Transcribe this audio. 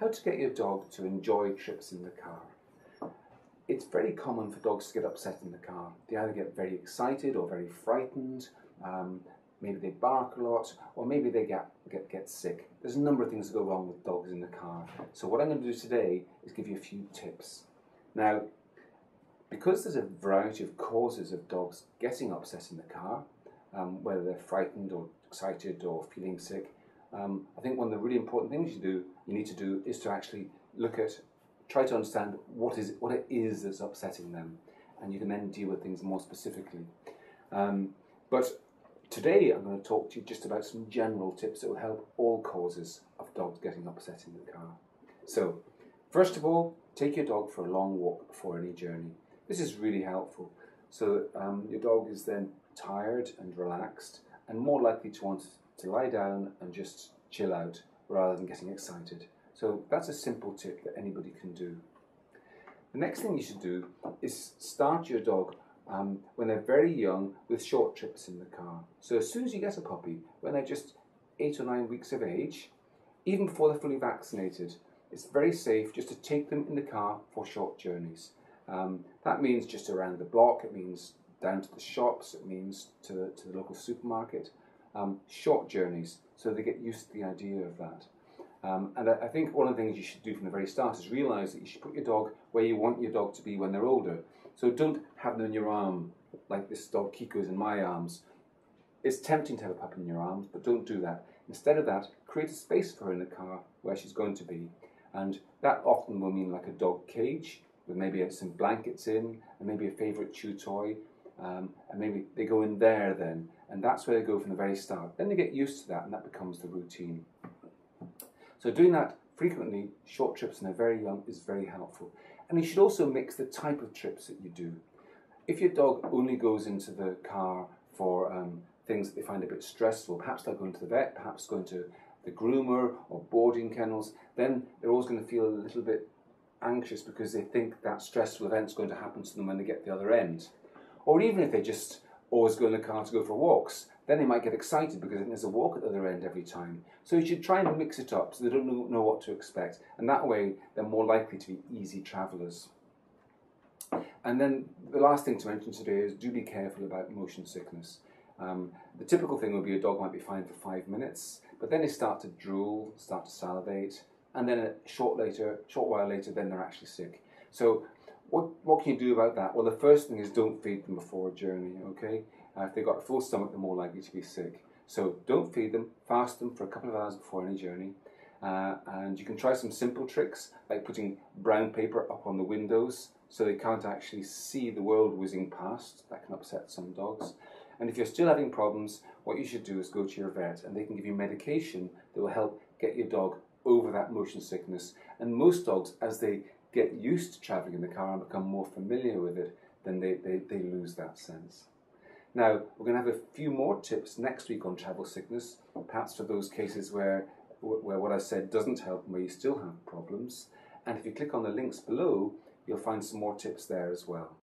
how to get your dog to enjoy trips in the car. It's very common for dogs to get upset in the car. They either get very excited or very frightened, maybe they bark a lot, or maybe they get sick. There's a number of things that go wrong with dogs in the car. So what I'm going to do today is give you a few tips. Now, because there's a variety of causes of dogs getting upset in the car, whether they're frightened or excited or feeling sick, I think one of the really important things you need to do is to actually try to understand what it is that's upsetting them, and you can then deal with things more specifically. But today I'm going to talk to you just about some general tips that will help all causes of dogs getting upset in the car. So, first of all, take your dog for a long walk before any journey. This is really helpful. So your dog is then tired and relaxed and more likely to want to lie down and just chill out rather than getting excited. So that's a simple tip that anybody can do. The next thing you should do is start your dog when they're very young with short trips in the car. So as soon as you get a puppy, when they're just 8 or 9 weeks of age, even before they're fully vaccinated, it's very safe just to take them in the car for short journeys. That means just around the block, it means down to the shops, it means to the local supermarket. Short journeys, so they get used to the idea of that. And I think one of the things you should do from the very start is realise that you should put your dog where you want your dog to be when they're older. So don't have them in your arm, like this dog Kiko is in my arms. It's tempting to have a puppy in your arms, but don't do that. Instead of that, create a space for her in the car where she's going to be. And that often will mean like a dog cage, with maybe some blankets in, and maybe a favourite chew toy, and maybe they go in there then, and that's where they go from the very start. Then they get used to that, and that becomes the routine. So doing that frequently, short trips when they're very young, is very helpful. And you should also mix the type of trips that you do. If your dog only goes into the car for things that they find a bit stressful, perhaps they're going to the vet, perhaps going to the groomer or boarding kennels, then they're always going to feel a little bit anxious because they think that stressful event's going to happen to them when they get to the other end. Or even if they just always go in the car to go for walks, then they might get excited because there's a walk at the other end every time. So you should try and mix it up so they don't know what to expect, and that way they're more likely to be easy travellers. And then the last thing to mention today is do be careful about motion sickness. The typical thing would be a dog might be fine for 5 minutes, but then they start to drool, start to salivate, and then a short while later, then they're actually sick. So what can you do about that? Well, the first thing is don't feed them before a journey, okay? If they've got a full stomach, they're more likely to be sick. So don't feed them, fast them for a couple of hours before any journey. And you can try some simple tricks, like putting brown paper up on the windows so they can't actually see the world whizzing past. That can upset some dogs. And if you're still having problems, what you should do is go to your vet, and they can give you medication that will help get your dog over that motion sickness. And most dogs, as they get used to travelling in the car and become more familiar with it, then they lose that sense. Now, we're going to have a few more tips next week on travel sickness, perhaps for those cases where what I said doesn't help and where you still have problems. And if you click on the links below, you'll find some more tips there as well.